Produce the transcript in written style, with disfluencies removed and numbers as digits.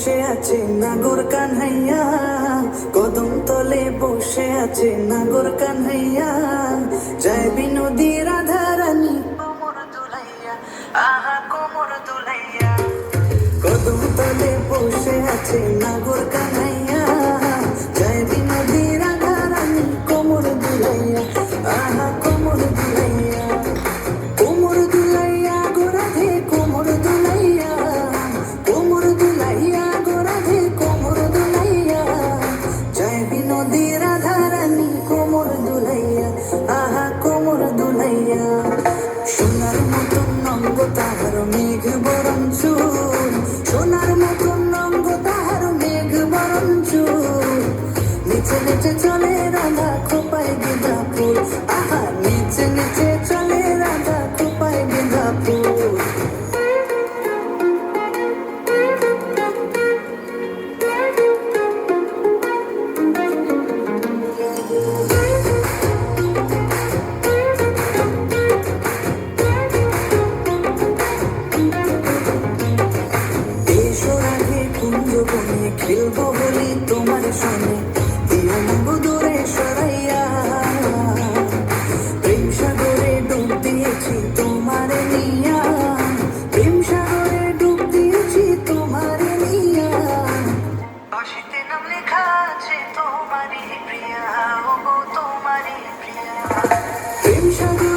বসে আছে নাগর কানহাইয়া, কদম তলে বসে আছে নাগর কানহাইয়া, যায় বিনোদী রাধা রানী কোমর দুলাইয়া, আহা কোমর দুলাইয়া। কদম তলে বসে আছে নাগর কানহাইয়া, যায় বিনোদী রাধা রানী কোমর দুলাইয়া, আহা কোমর দুলাইয়া। কোমর দুলাইয়া গো রাধে কোমর দুলাইয়া, কোমর দুলাইয়া গো রাধে কোমর দুলাইয়া, যায় বিনোদী রাধা রানী কোমর দুলাইয়া, আহা কোমর দুলাইয়া। সোনার মতন অঙ্গ তাহার মেঘ বরণ চুল, সোনার মতন অঙ্গ তাহার মেঘ বরণ চুল, নিচে নিচে চলে রাধা খোপায় গেঁদা ফুল, আহা নিচে নিচে চলে রাধা খোপায় গেঁদা ফুল। কুঞ্জবনে খেলবো বলি তোমার সঙ্গে, দিও মঙ্গো দূরে সরাইয়া, প্রেম সাগরে ডুব দিয়েছি তোমারে নিয়া, প্রেম সাগরে ডুব দিয়েছি তোমারে নিয়া, বাঁশিতে নাম লেখা আছে তোমারই প্রিয়া, ও গো তোমারই প্রিয়া। প্রেম সাগরে